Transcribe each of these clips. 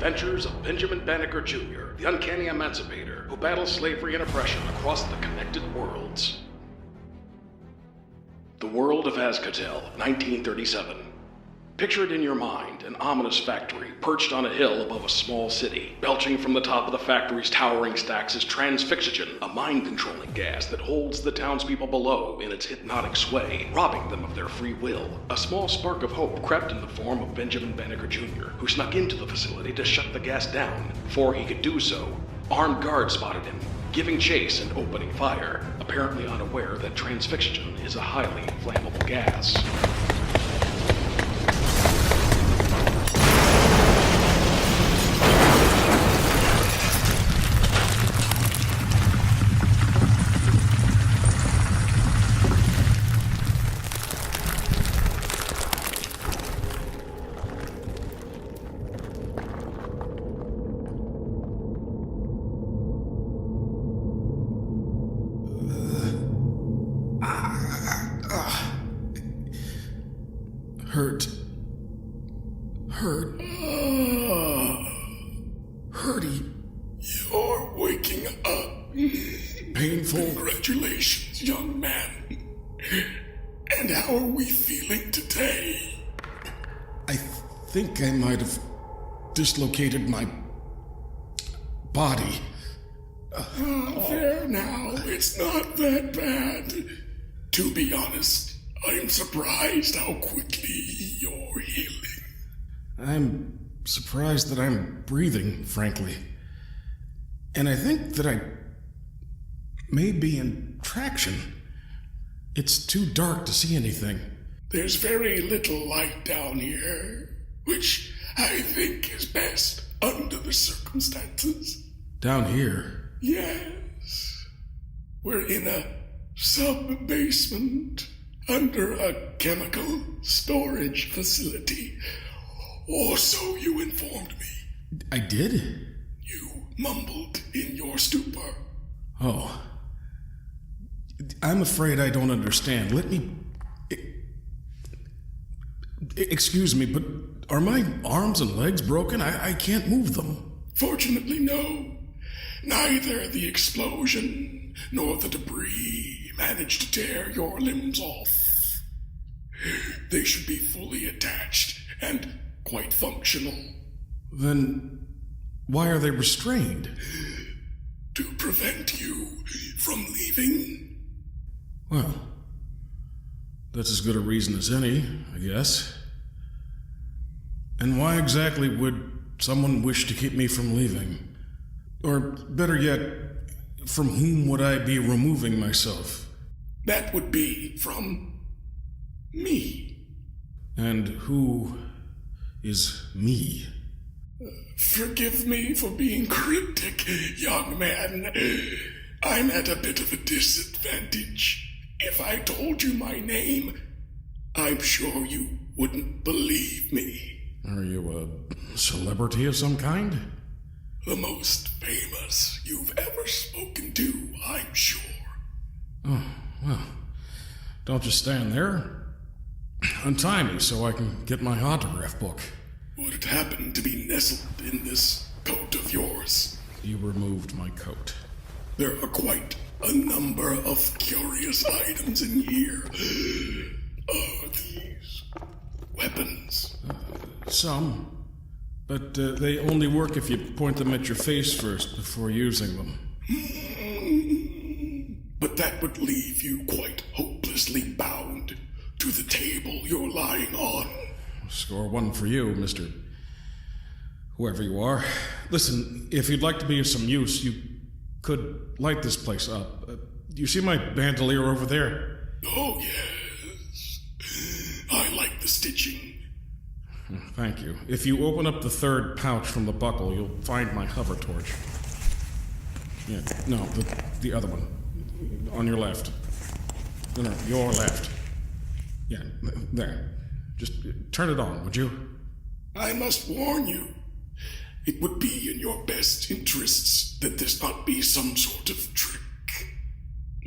adventures of Benjamin Banneker Jr., the uncanny emancipator who battles slavery and oppression across the connected worlds. The world of Azcatel, 1937. Picture it in your mind, an ominous factory perched on a hill above a small city. Belching from the top of the factory's towering stacks is transfixogen, a mind-controlling gas that holds the townspeople below in its hypnotic sway, robbing them of their free will. A small spark of hope crept in the form of Benjamin Banneker Jr., who snuck into the facility to shut the gas down. Before he could do so, armed guards spotted him, giving chase and opening fire, apparently unaware that transfixogen is a highly flammable gas. Hurty, you're waking up. Painful. Congratulations, young man. And how are we feeling today? I think I might have dislocated my body. There now, it's not that bad. To be honest, I'm surprised how quickly you're healing. I'm surprised that I'm breathing, frankly. And I think that I may be in traction. It's too dark to see anything. There's very little light down here, which I think is best under the circumstances. Down here? Yes. We're in a sub-basement under a chemical storage facility. Or so you informed me. I did? You mumbled in your stupor. Oh. I'm afraid I don't understand. Let me... Excuse me, but are my arms and legs broken? I can't move them. Fortunately, no. Neither the explosion nor the debris managed to tear your limbs off. They should be fully attached and quite functional. Then why are they restrained? To prevent you from leaving. Well, that's as good a reason as any, I guess. And why exactly would someone wish to keep me from leaving? Or better yet, from whom would I be removing myself? That would be from me. And who is me? Forgive me for being cryptic, young man. I'm at a bit of a disadvantage. If I told you my name, I'm sure you wouldn't believe me. Are you a celebrity of some kind? The most famous you've ever spoken to, I'm sure. Oh, well, don't just stand there. Untie me so I can get my autograph book. Would it happen to be nestled in this coat of yours? You removed my coat. There are quite a number of curious items in here. Are these weapons? Some. But they only work if you point them at your face first before using them. But that would leave you quite hopelessly bound to the table you're lying on. Score one for you, Mr. Whoever you are. Listen, if you'd like to be of some use, you could light this place up. Do you see my bandolier over there? Oh, yes. I like the stitching. Thank you. If you open up the third pouch from the buckle, you'll find my hover torch. Yeah, no, the other one. On your left. No, your left. Yeah, there. Just turn it on, would you? I must warn you. It would be in your best interests that this not be some sort of trick.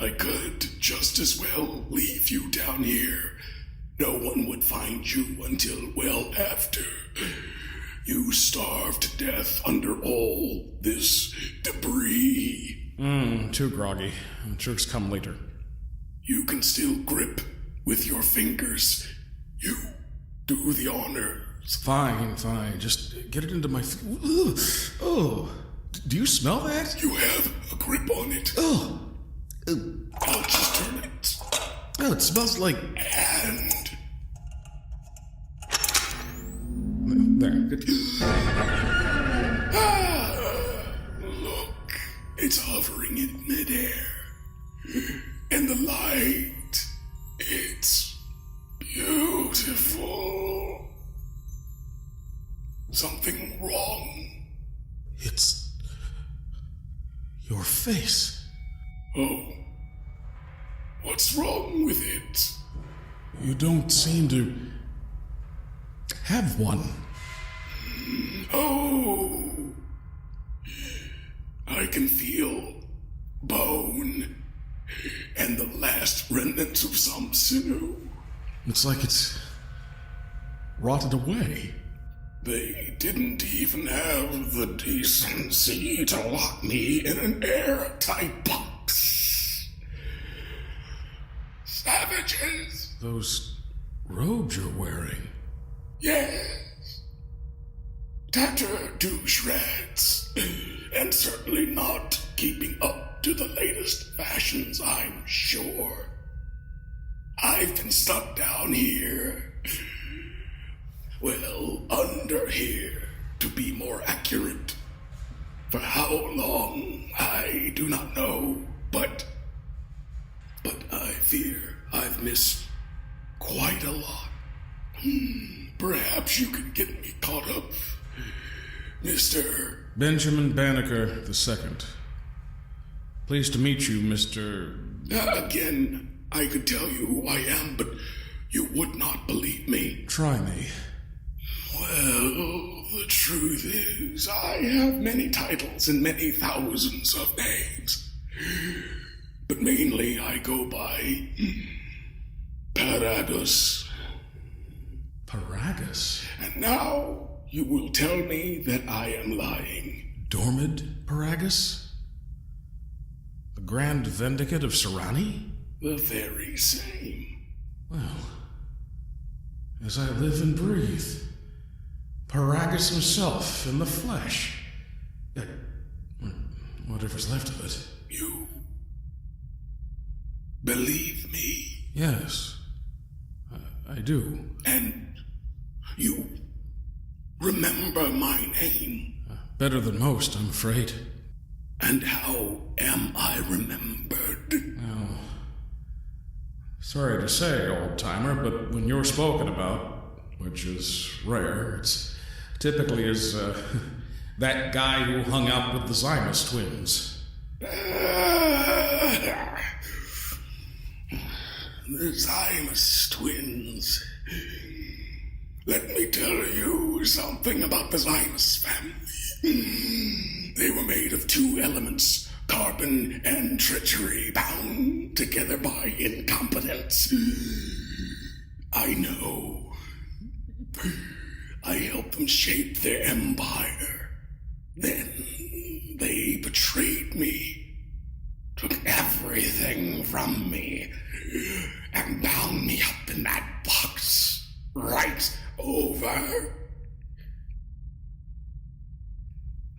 I could just as well leave you down here. No one would find you until well after You starved to death under all this debris. Too groggy. Jerks come later. You can still grip with your fingers. You do the honors. Fine. Just get it into my... Oh, do you smell that? You have a grip on it. Oh. I'll just turn it. Oh, it smells like... And... There. Good. Look, it's hovering in midair. And the light, it's beautiful. Something wrong? It's... your face. Oh, what's wrong with it? You don't seem to... have one. Oh, I can feel bone and the last remnants of some sinew. It's like it's rotted away. They didn't even have the decency to lock me in an airtight box. Savages! Those robes you're wearing. Yes. Tattered to shreds, and certainly not keeping up to the latest fashions, I'm sure. I've been stuck down here. Well, under here, to be more accurate. For how long, I do not know, but I fear I've missed quite a lot. Perhaps you can get me caught up, Mr. Benjamin Banneker II. Pleased to meet you, Mr... Again, I could tell you who I am, but you would not believe me. Try me. Well, the truth is, I have many titles and many thousands of names. But mainly I go by Paragus. Paragus? And now you will tell me that I am lying. Dormid Paragus? The Grand Vendicate of Serani? The very same. Well, as I live and breathe, Paragus himself in the flesh. Whatever's left of it. You believe me? Yes, I do. And you remember my name? Better than most, I'm afraid. And how am I remembered? Well, sorry to say, old-timer, but when you're spoken about, which is rare, it's typically as that guy who hung out with the Zymus twins. The Zymus twins. Let me tell you something about the Zymus family. They were made of two elements, carbon and treachery, bound together by incompetence. I know. I helped them shape their empire. Then they betrayed me, took everything from me, and bound me up in that box right over.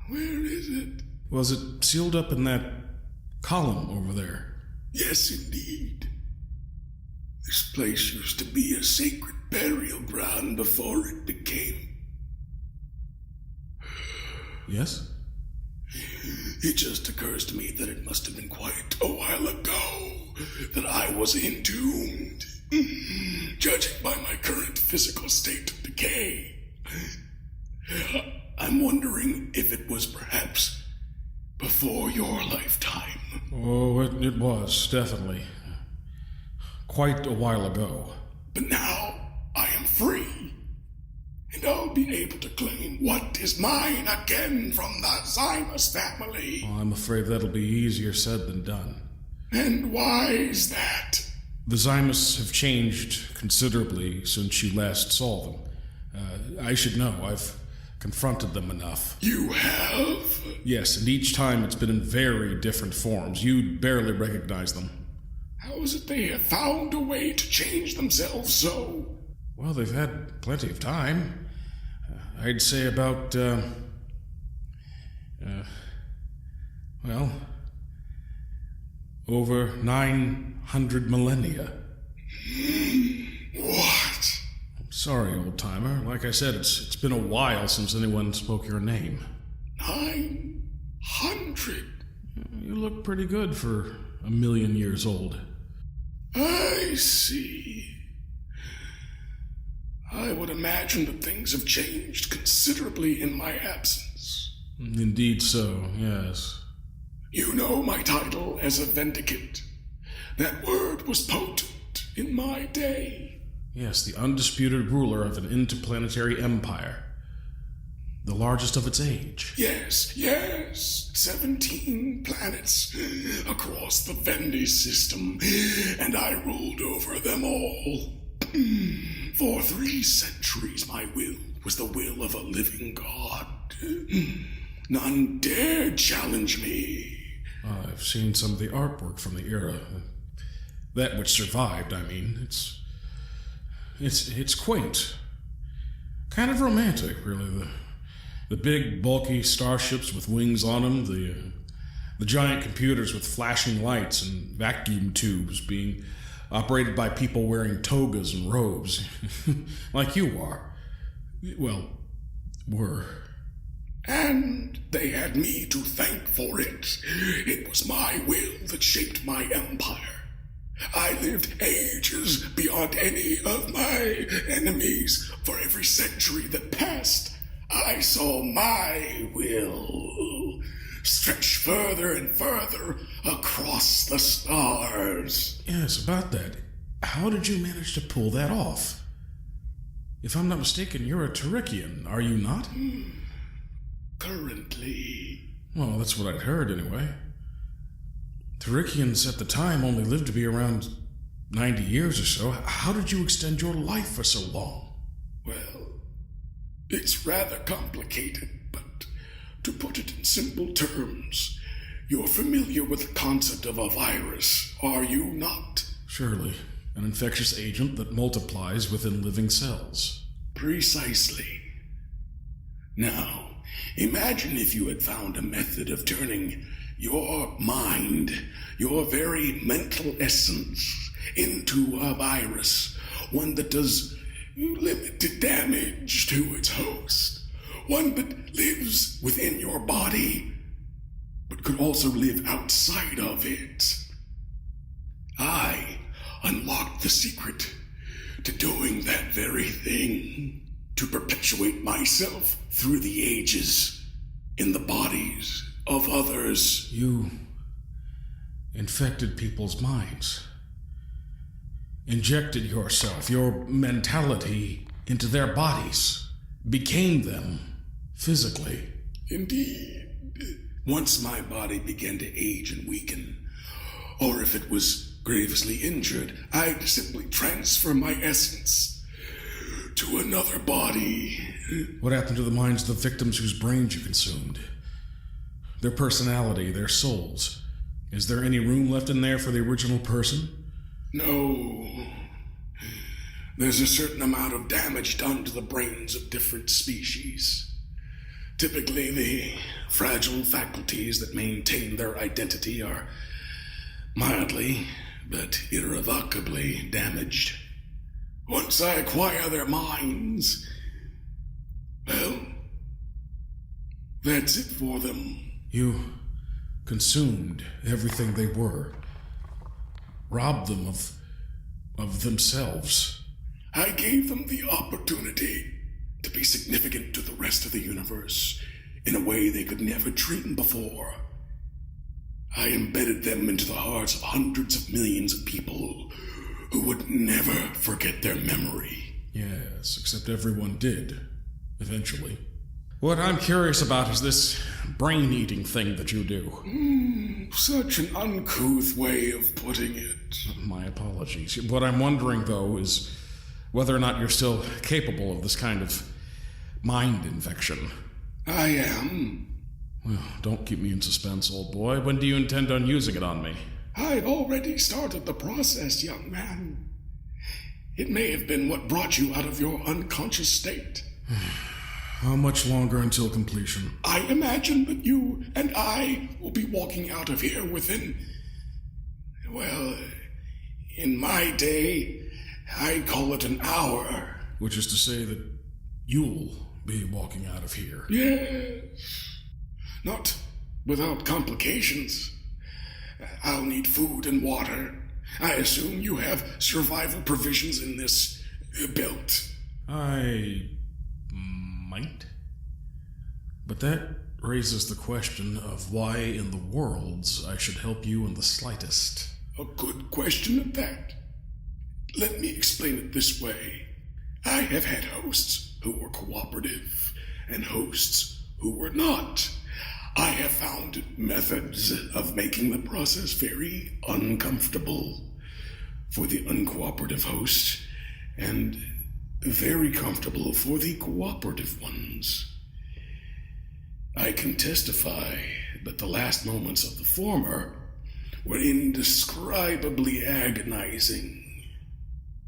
Where is it? Was it sealed up in that column over there? Yes, indeed. This place used to be a sacred burial ground before it became. Yes? It just occurs to me that it must have been quite a while ago that I was entombed, judging by my current physical state of decay. I'm wondering if it was perhaps before your lifetime. Oh, it was, definitely. Quite a while ago. But now I am free, and I'll be able to claim what is mine again from the Zymus family. Oh, I'm afraid that'll be easier said than done. And why is that? The Zymus have changed considerably since you last saw them. I should know. I've confronted them enough. You have? Yes, and each time it's been in very different forms. You'd barely recognize them. How is it they have found a way to change themselves so? Well, they've had plenty of time. I'd say about, over 900 millennia. What? I'm sorry, old-timer. Like I said, it's been a while since anyone spoke your name. 900? You look pretty good for 1,000,000 years old. I see. I would imagine that things have changed considerably in my absence. Indeed so, yes. You know my title as a Vendicant. That word was potent in my day. Yes, the undisputed ruler of an interplanetary empire. The largest of its age. Yes. 17 planets across the Vendi system, and I ruled over them all. For 3 centuries, my will was the will of a living god. None dared challenge me. I've seen some of the artwork from the era. That which survived, I mean. It's quaint. Kind of romantic, really. The big, bulky starships with wings on them, the giant computers with flashing lights and vacuum tubes being operated by people wearing togas and robes, like you are. Well, were. And they had me to thank for it. It was my will that shaped my empire. I lived ages beyond any of my enemies. For every century that passed, I saw my will stretch further and further across the stars. Yes, about that. How did you manage to pull that off? If I'm not mistaken, you're a Tarikian, are you not? Currently. Well, that's what I'd heard, anyway. Tarikians at the time only lived to be around 90 years or so. How did you extend your life for so long? Well, it's rather complicated, but to put it in simple terms, you're familiar with the concept of a virus, are you not? Surely. An infectious agent that multiplies within living cells. Precisely. Now, imagine if you had found a method of turning your mind, your very mental essence, into a virus, one that does limited damage to its host, one that lives within your body, but could also live outside of it. I unlocked the secret to doing that very thing, to perpetuate myself through the ages in the bodies of others. You infected people's minds. Injected yourself, your mentality, into their bodies. Became them, physically. Indeed. Once my body began to age and weaken, or if it was grievously injured, I'd simply transfer my essence to another body. What happened to the minds of the victims whose brains you consumed? Their personality, their souls. Is there any room left in there for the original person? No. There's a certain amount of damage done to the brains of different species. Typically, the fragile faculties that maintain their identity are mildly, but irrevocably damaged. Once I acquire their minds, well, that's it for them. You consumed everything they were. Robbed them of themselves. I gave them the opportunity to be significant to the rest of the universe in a way they could never dream before. I embedded them into the hearts of hundreds of millions of people who would never forget their memory. Yes, except everyone did, eventually. What I'm curious about is this brain-eating thing that you do. Such an uncouth way of putting it. My apologies. What I'm wondering, though, is whether or not you're still capable of this kind of mind infection. I am. Well, don't keep me in suspense, old boy. When do you intend on using it on me? I've already started the process, young man. It may have been what brought you out of your unconscious state. How much longer until completion? I imagine that you and I will be walking out of here within... Well, in my day, I call it an hour. Which is to say that you'll be walking out of here. Yes. Not without complications. I'll need food and water. I assume you have survival provisions in this belt. I might. But that raises the question of why in the worlds I should help you in the slightest. A good question at that. Let me explain it this way. I have had hosts who were cooperative and hosts who were not. I have found methods of making the process very uncomfortable for the uncooperative host and very comfortable for the cooperative ones. I can testify that the last moments of the former were indescribably agonizing.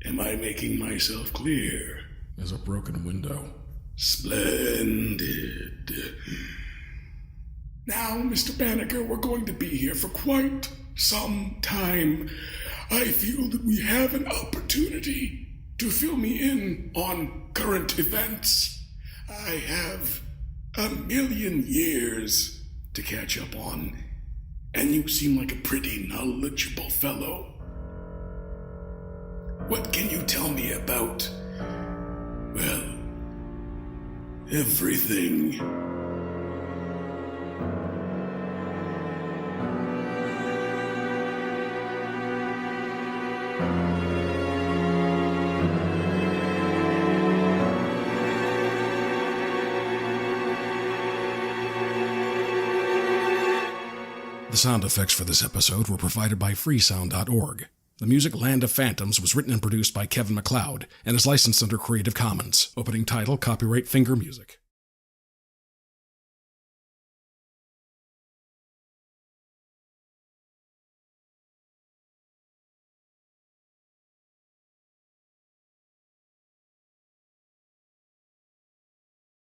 Am I making myself clear? There's a broken window. Splendid. Now, Mr. Banneker, we're going to be here for quite some time. I feel that we have an opportunity to fill me in on current events. I have 1,000,000 years to catch up on, and you seem like a pretty knowledgeable fellow. What can you tell me about, well, everything? The sound effects for this episode were provided by freesound.org. The music Land of Phantoms was written and produced by Kevin MacLeod and is licensed under Creative Commons. Opening title, copyright Finger Music.